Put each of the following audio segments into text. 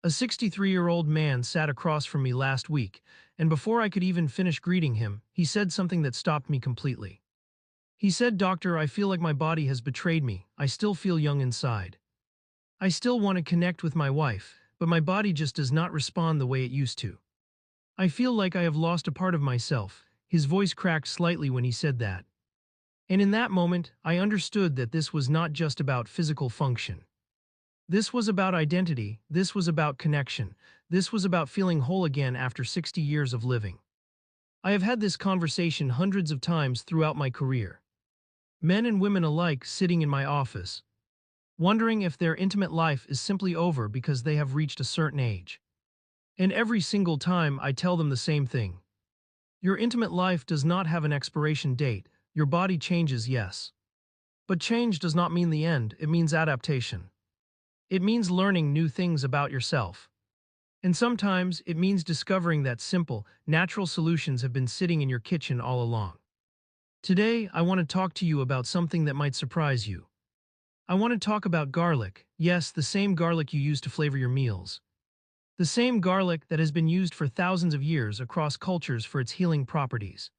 A 63-year-old man sat across from me last week, and before I could even finish greeting him, he said something that stopped me completely. He said, "Doctor, I feel like my body has betrayed me. I still feel young inside. I still want to connect with my wife, but my body just does not respond the way it used to. I feel like I have lost a part of myself." His voice cracked slightly when he said that. And in that moment, I understood that this was not just about physical function. This was about identity, this was about connection, this was about feeling whole again after 60 years of living. I have had this conversation hundreds of times throughout my career. Men and women alike sitting in my office, wondering if their intimate life is simply over because they have reached a certain age. And every single time I tell them the same thing. Your intimate life does not have an expiration date. Your body changes, yes. But change does not mean the end, it means adaptation. It means learning new things about yourself. And sometimes it means discovering that simple, natural solutions have been sitting in your kitchen all along. Today, I want to talk to you about something that might surprise you. I want to talk about garlic. Yes, the same garlic you use to flavor your meals. The same garlic that has been used for thousands of years across cultures for its healing properties.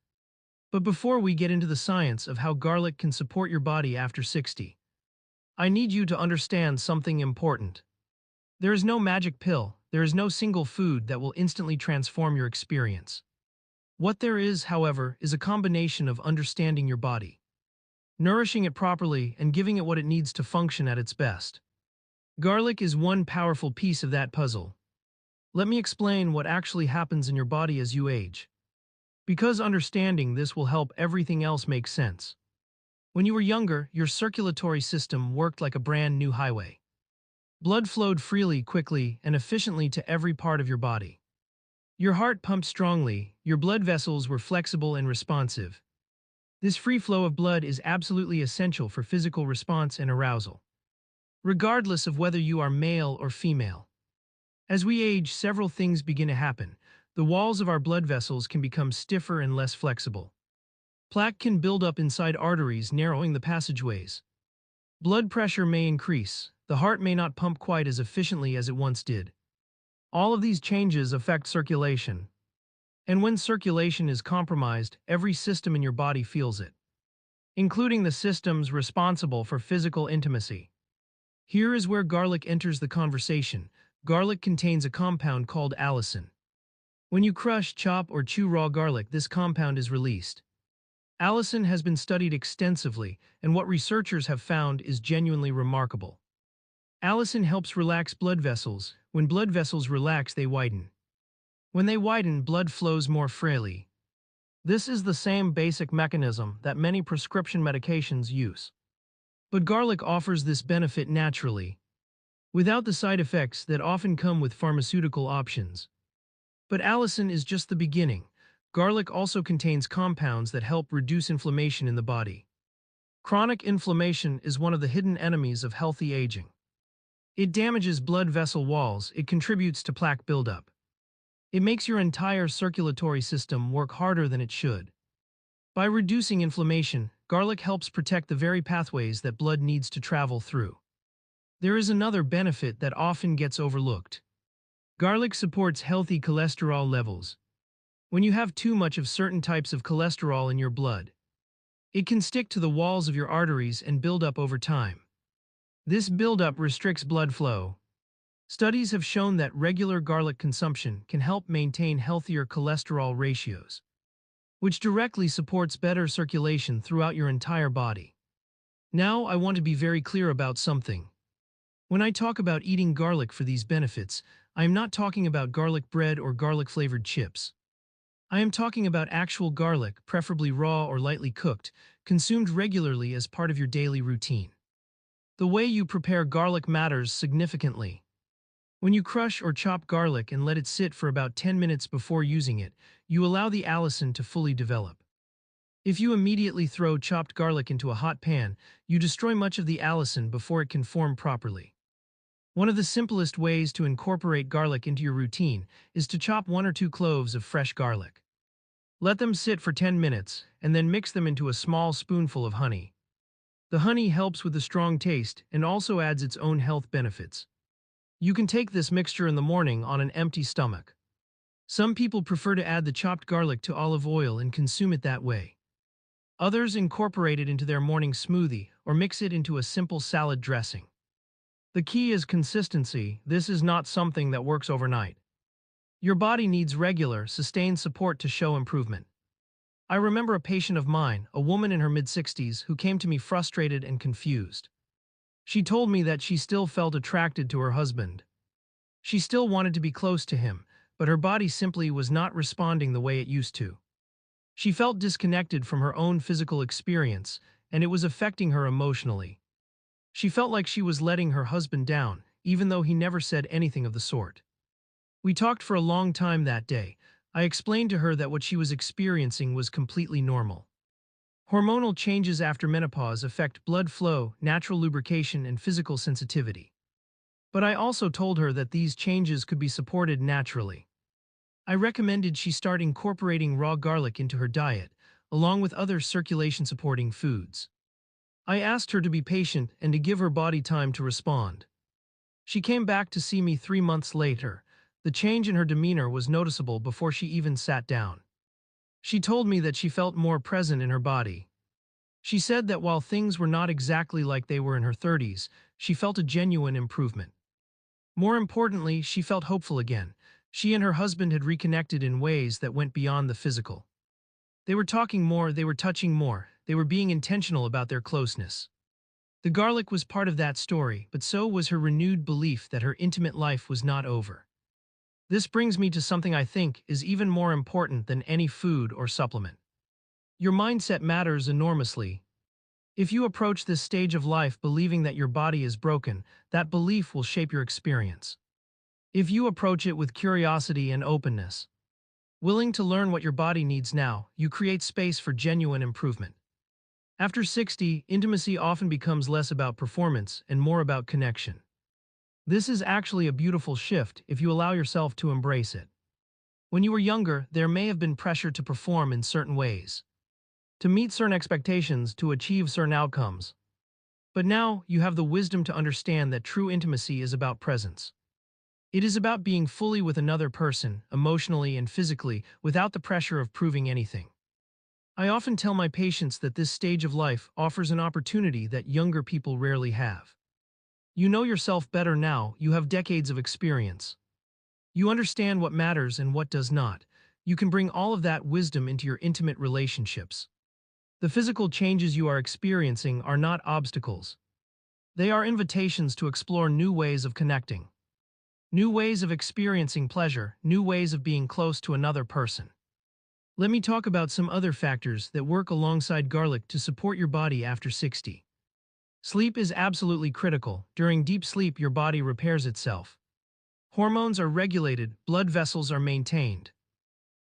But before we get into the science of how garlic can support your body after 60, I need you to understand something important. There is no magic pill, there is no single food that will instantly transform your experience. What there is, however, is a combination of understanding your body, nourishing it properly, and giving it what it needs to function at its best. Garlic is one powerful piece of that puzzle. Let me explain what actually happens in your body as you age. Because understanding this will help everything else make sense. When you were younger, your circulatory system worked like a brand new highway. Blood flowed freely, quickly, and efficiently to every part of your body. Your heart pumped strongly, your blood vessels were flexible and responsive. This free flow of blood is absolutely essential for physical response and arousal, regardless of whether you are male or female. As we age, several things begin to happen. The walls of our blood vessels can become stiffer and less flexible. Plaque can build up inside arteries, narrowing the passageways. Blood pressure may increase. The heart may not pump quite as efficiently as it once did. All of these changes affect circulation. And when circulation is compromised, every system in your body feels it, including the systems responsible for physical intimacy. Here is where garlic enters the conversation. Garlic contains a compound called allicin. When you crush, chop, or chew raw garlic, this compound is released. Allicin has been studied extensively, and what researchers have found is genuinely remarkable. Allicin helps relax blood vessels. When blood vessels relax, they widen. When they widen, blood flows more freely. This is the same basic mechanism that many prescription medications use. But garlic offers this benefit naturally, without the side effects that often come with pharmaceutical options. But allicin is just the beginning. Garlic also contains compounds that help reduce inflammation in the body. Chronic inflammation is one of the hidden enemies of healthy aging. It damages blood vessel walls, it contributes to plaque buildup. It makes your entire circulatory system work harder than it should. By reducing inflammation, garlic helps protect the very pathways that blood needs to travel through. There is another benefit that often gets overlooked. Garlic supports healthy cholesterol levels. When you have too much of certain types of cholesterol in your blood, it can stick to the walls of your arteries and build up over time. This buildup restricts blood flow. Studies have shown that regular garlic consumption can help maintain healthier cholesterol ratios, which directly supports better circulation throughout your entire body. Now, I want to be very clear about something. When I talk about eating garlic for these benefits, I am not talking about garlic bread or garlic-flavored chips. I am talking about actual garlic, preferably raw or lightly cooked, consumed regularly as part of your daily routine. The way you prepare garlic matters significantly. When you crush or chop garlic and let it sit for about 10 minutes before using it, you allow the allicin to fully develop. If you immediately throw chopped garlic into a hot pan, you destroy much of the allicin before it can form properly. One of the simplest ways to incorporate garlic into your routine is to chop 1 or 2 cloves of fresh garlic. Let them sit for 10 minutes, and then mix them into a small spoonful of honey. The honey helps with the strong taste and also adds its own health benefits. You can take this mixture in the morning on an empty stomach. Some people prefer to add the chopped garlic to olive oil and consume it that way. Others incorporate it into their morning smoothie or mix it into a simple salad dressing. The key is consistency. This is not something that works overnight. Your body needs regular, sustained support to show improvement. I remember a patient of mine, a woman in her mid-60s, who came to me frustrated and confused. She told me that she still felt attracted to her husband. She still wanted to be close to him, but her body simply was not responding the way it used to. She felt disconnected from her own physical experience, and it was affecting her emotionally. She felt like she was letting her husband down, even though he never said anything of the sort. We talked for a long time that day. I explained to her that what she was experiencing was completely normal. Hormonal changes after menopause affect blood flow, natural lubrication, and physical sensitivity. But I also told her that these changes could be supported naturally. I recommended she start incorporating raw garlic into her diet, along with other circulation-supporting foods. I asked her to be patient and to give her body time to respond. She came back to see me 3 months later. The change in her demeanor was noticeable before she even sat down. She told me that she felt more present in her body. She said that while things were not exactly like they were in her 30s, she felt a genuine improvement. More importantly, she felt hopeful again. She and her husband had reconnected in ways that went beyond the physical. They were talking more, they were touching more, they were being intentional about their closeness. The garlic was part of that story, but so was her renewed belief that her intimate life was not over. This brings me to something I think is even more important than any food or supplement. Your mindset matters enormously. If you approach this stage of life believing that your body is broken, that belief will shape your experience. If you approach it with curiosity and openness, willing to learn what your body needs now, you create space for genuine improvement. After 60, intimacy often becomes less about performance and more about connection. This is actually a beautiful shift if you allow yourself to embrace it. When you were younger, there may have been pressure to perform in certain ways, to meet certain expectations, to achieve certain outcomes. But now, you have the wisdom to understand that true intimacy is about presence. It is about being fully with another person, emotionally and physically, without the pressure of proving anything. I often tell my patients that this stage of life offers an opportunity that younger people rarely have. You know yourself better now, you have decades of experience. You understand what matters and what does not. You can bring all of that wisdom into your intimate relationships. The physical changes you are experiencing are not obstacles. They are invitations to explore new ways of connecting, new ways of experiencing pleasure, new ways of being close to another person. Let me talk about some other factors that work alongside garlic to support your body after 60. Sleep is absolutely critical. During deep sleep, your body repairs itself. Hormones are regulated, blood vessels are maintained.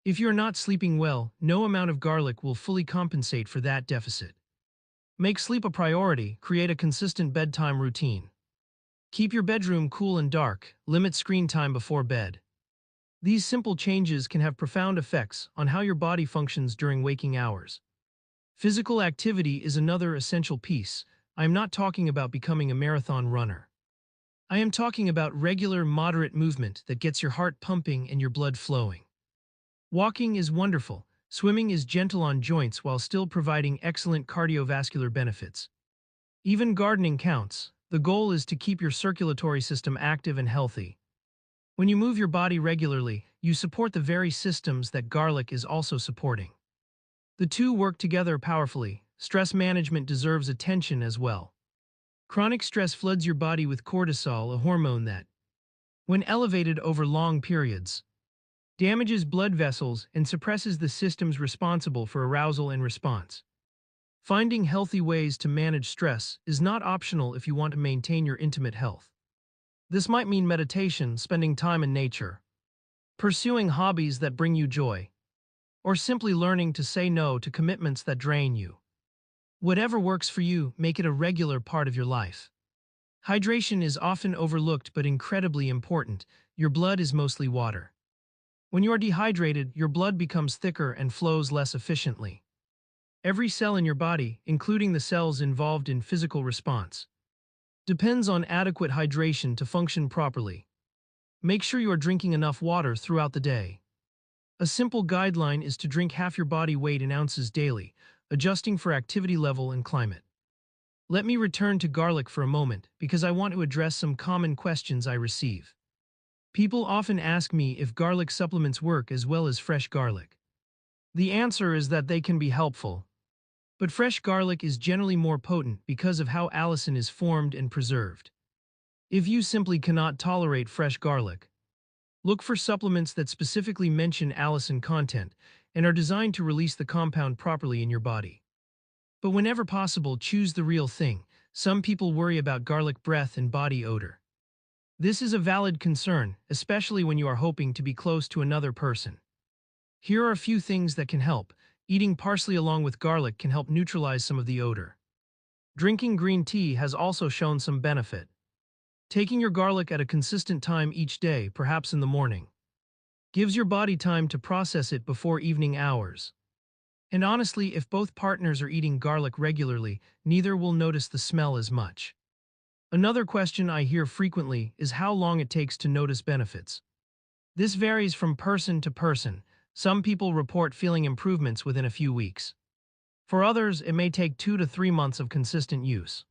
If you're not sleeping well, no amount of garlic will fully compensate for that deficit. Make sleep a priority, create a consistent bedtime routine. Keep your bedroom cool and dark, limit screen time before bed. These simple changes can have profound effects on how your body functions during waking hours. Physical activity is another essential piece. I am not talking about becoming a marathon runner. I am talking about regular, moderate movement that gets your heart pumping and your blood flowing. Walking is wonderful. Swimming is gentle on joints while still providing excellent cardiovascular benefits. Even gardening counts. The goal is to keep your circulatory system active and healthy. When you move your body regularly, you support the very systems that garlic is also supporting. The two work together powerfully. Stress management deserves attention as well. Chronic stress floods your body with cortisol, a hormone that, when elevated over long periods, damages blood vessels and suppresses the systems responsible for arousal and response. Finding healthy ways to manage stress is not optional if you want to maintain your intimate health. This might mean meditation, spending time in nature, pursuing hobbies that bring you joy, or simply learning to say no to commitments that drain you. Whatever works for you, make it a regular part of your life. Hydration is often overlooked but incredibly important. Your blood is mostly water. When you are dehydrated, your blood becomes thicker and flows less efficiently. Every cell in your body, including the cells involved in physical response, depends on adequate hydration to function properly. Make sure you are drinking enough water throughout the day. A simple guideline is to drink half your body weight in ounces daily, adjusting for activity level and climate. Let me return to garlic for a moment because I want to address some common questions I receive. People often ask me if garlic supplements work as well as fresh garlic. The answer is that they can be helpful, but fresh garlic is generally more potent because of how allicin is formed and preserved. If you simply cannot tolerate fresh garlic, look for supplements that specifically mention allicin content and are designed to release the compound properly in your body. But whenever possible, choose the real thing. Some people worry about garlic breath and body odor. This is a valid concern, especially when you are hoping to be close to another person. Here are a few things that can help. Eating parsley along with garlic can help neutralize some of the odor. Drinking green tea has also shown some benefit. Taking your garlic at a consistent time each day, perhaps in the morning, gives your body time to process it before evening hours. And honestly, if both partners are eating garlic regularly, neither will notice the smell as much. Another question I hear frequently is how long it takes to notice benefits. This varies from person to person. Some people report feeling improvements within a few weeks. For others, it may take 2 to 3 months of consistent use.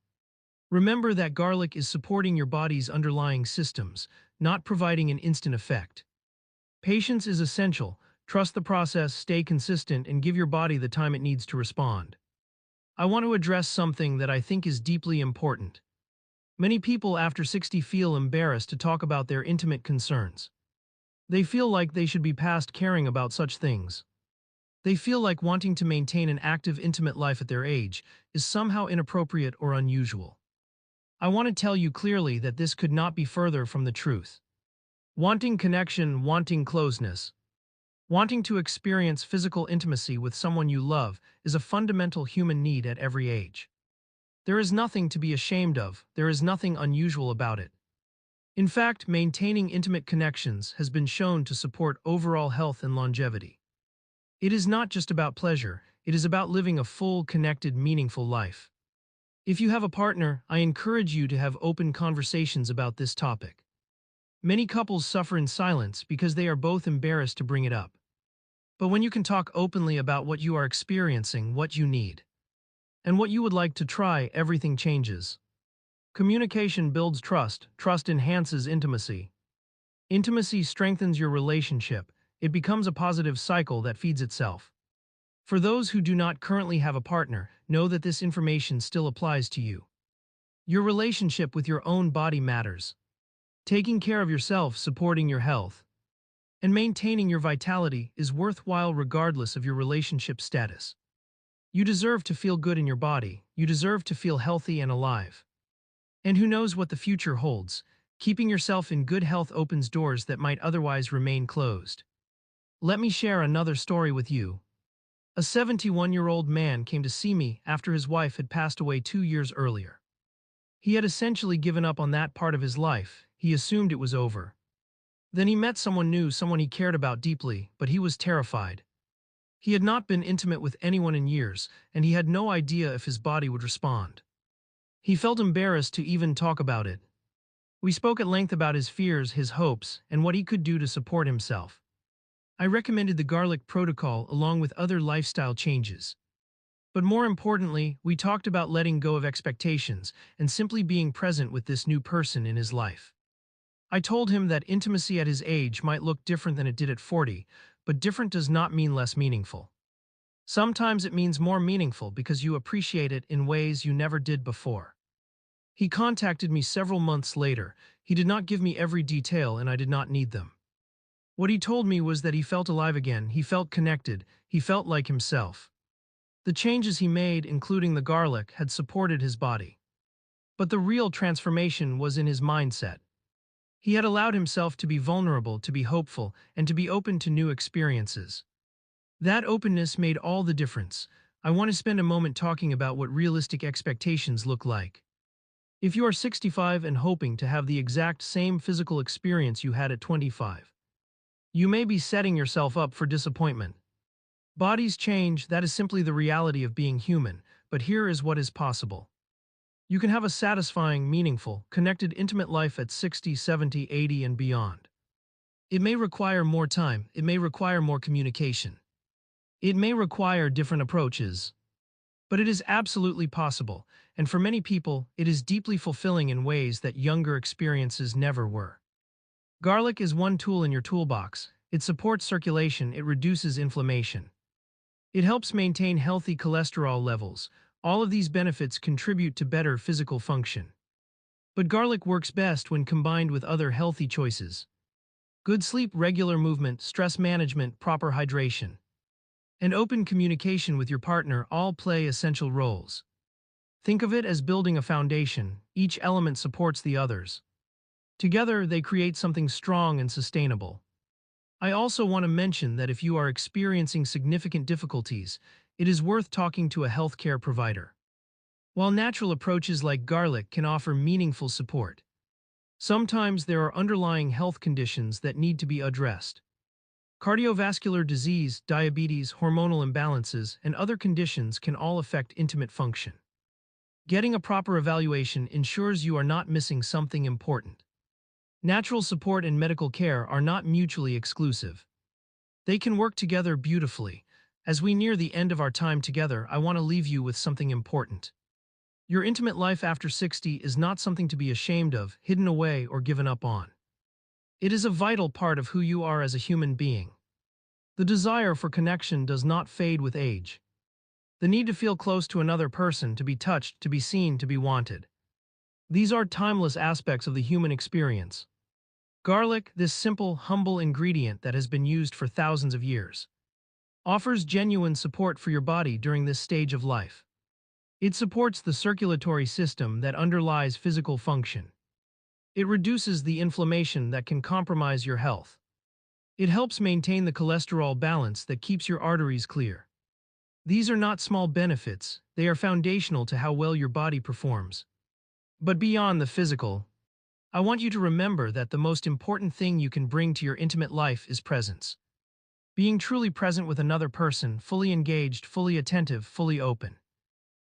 Remember that garlic is supporting your body's underlying systems, not providing an instant effect. Patience is essential. Trust the process, stay consistent, and give your body the time it needs to respond. I want to address something that I think is deeply important. Many people after 60 feel embarrassed to talk about their intimate concerns. They feel like they should be past caring about such things. They feel like wanting to maintain an active, intimate life at their age is somehow inappropriate or unusual. I want to tell you clearly that this could not be further from the truth. Wanting connection, wanting closeness, wanting to experience physical intimacy with someone you love is a fundamental human need at every age. There is nothing to be ashamed of, there is nothing unusual about it. In fact, maintaining intimate connections has been shown to support overall health and longevity. It is not just about pleasure, it is about living a full, connected, meaningful life. If you have a partner, I encourage you to have open conversations about this topic. Many couples suffer in silence because they are both embarrassed to bring it up. But when you can talk openly about what you are experiencing, what you need, and what you would like to try, everything changes. Communication builds trust, trust enhances intimacy. Intimacy strengthens your relationship, it becomes a positive cycle that feeds itself. For those who do not currently have a partner, know that this information still applies to you. Your relationship with your own body matters. Taking care of yourself, supporting your health, and maintaining your vitality is worthwhile regardless of your relationship status. You deserve to feel good in your body, you deserve to feel healthy and alive. And who knows what the future holds, keeping yourself in good health opens doors that might otherwise remain closed. Let me share another story with you. A 71-year-old man came to see me after his wife had passed away 2 years earlier. He had essentially given up on that part of his life, he assumed it was over. Then he met someone new, someone he cared about deeply, but he was terrified. He had not been intimate with anyone in years, and he had no idea if his body would respond. He felt embarrassed to even talk about it. We spoke at length about his fears, his hopes, and what he could do to support himself. I recommended the garlic protocol along with other lifestyle changes. But more importantly, we talked about letting go of expectations and simply being present with this new person in his life. I told him that intimacy at his age might look different than it did at 40, but different does not mean less meaningful. Sometimes it means more meaningful because you appreciate it in ways you never did before. He contacted me several months later. He did not give me every detail and I did not need them. What he told me was that he felt alive again, he felt connected, he felt like himself. The changes he made, including the garlic, had supported his body. But the real transformation was in his mindset. He had allowed himself to be vulnerable, to be hopeful, and to be open to new experiences. That openness made all the difference. I want to spend a moment talking about what realistic expectations look like. If you are 65 and hoping to have the exact same physical experience you had at 25, you may be setting yourself up for disappointment. Bodies change, that is simply the reality of being human, but here is what is possible. You can have a satisfying, meaningful, connected, intimate life at 60, 70, 80, and beyond. It may require more time, it may require more communication. It may require different approaches, but it is absolutely possible, and for many people, it is deeply fulfilling in ways that younger experiences never were. Garlic is one tool in your toolbox. It supports circulation, it reduces inflammation. It helps maintain healthy cholesterol levels. All of these benefits contribute to better physical function. But garlic works best when combined with other healthy choices. Good sleep, regular movement, stress management, proper hydration, and open communication with your partner all play essential roles. Think of it as building a foundation. Each element supports the others. Together, they create something strong and sustainable. I also want to mention that if you are experiencing significant difficulties, it is worth talking to a healthcare provider. While natural approaches like garlic can offer meaningful support, sometimes there are underlying health conditions that need to be addressed. Cardiovascular disease, diabetes, hormonal imbalances, and other conditions can all affect intimate function. Getting a proper evaluation ensures you are not missing something important. Natural support and medical care are not mutually exclusive. They can work together beautifully. As we near the end of our time together, I want to leave you with something important. Your intimate life after 60 is not something to be ashamed of, hidden away, or given up on. It is a vital part of who you are as a human being. The desire for connection does not fade with age. The need to feel close to another person, to be touched, to be seen, to be wanted. These are timeless aspects of the human experience. Garlic, this simple, humble ingredient that has been used for thousands of years, offers genuine support for your body during this stage of life. It supports the circulatory system that underlies physical function. It reduces the inflammation that can compromise your health. It helps maintain the cholesterol balance that keeps your arteries clear. These are not small benefits, they are foundational to how well your body performs. But beyond the physical, I want you to remember that the most important thing you can bring to your intimate life is presence. Being truly present with another person, fully engaged, fully attentive, fully open.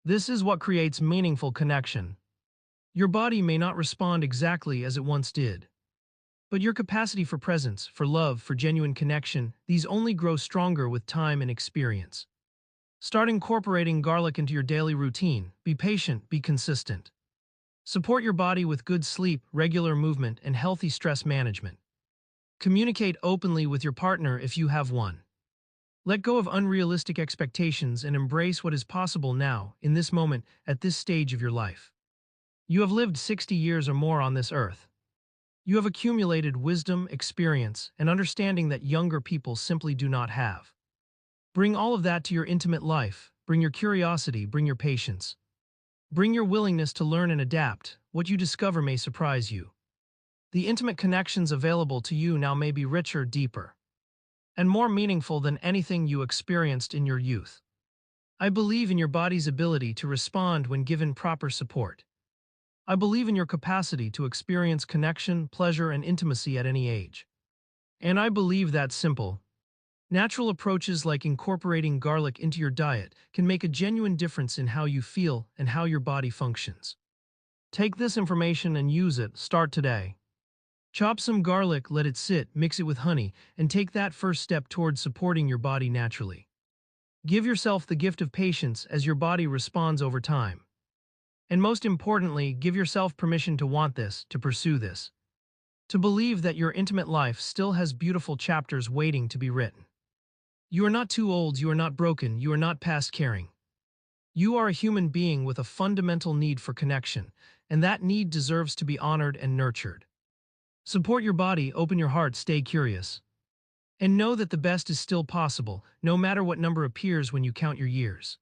This is what creates meaningful connection. Your body may not respond exactly as it once did, but your capacity for presence, for love, for genuine connection, these only grow stronger with time and experience. Start incorporating garlic into your daily routine. Be patient, be consistent. Support your body with good sleep, regular movement, and healthy stress management. Communicate openly with your partner if you have one. Let go of unrealistic expectations and embrace what is possible now, in this moment, at this stage of your life. You have lived 60 years or more on this earth. You have accumulated wisdom, experience, and understanding that younger people simply do not have. Bring all of that to your intimate life. Bring your curiosity, bring your patience. Bring your willingness to learn and adapt. What you discover may surprise you. The intimate connections available to you now may be richer, deeper, and more meaningful than anything you experienced in your youth. I believe in your body's ability to respond when given proper support. I believe in your capacity to experience connection, pleasure, and intimacy at any age. And I believe that simple, natural approaches like incorporating garlic into your diet can make a genuine difference in how you feel and how your body functions. Take this information and use it. Start today. Chop some garlic, let it sit, mix it with honey, and take that first step towards supporting your body naturally. Give yourself the gift of patience as your body responds over time. And most importantly, give yourself permission to want this, to pursue this. To believe that your intimate life still has beautiful chapters waiting to be written. You are not too old, you are not broken, you are not past caring. You are a human being with a fundamental need for connection, and that need deserves to be honored and nurtured. Support your body, open your heart, stay curious. And know that the best is still possible, no matter what number appears when you count your years.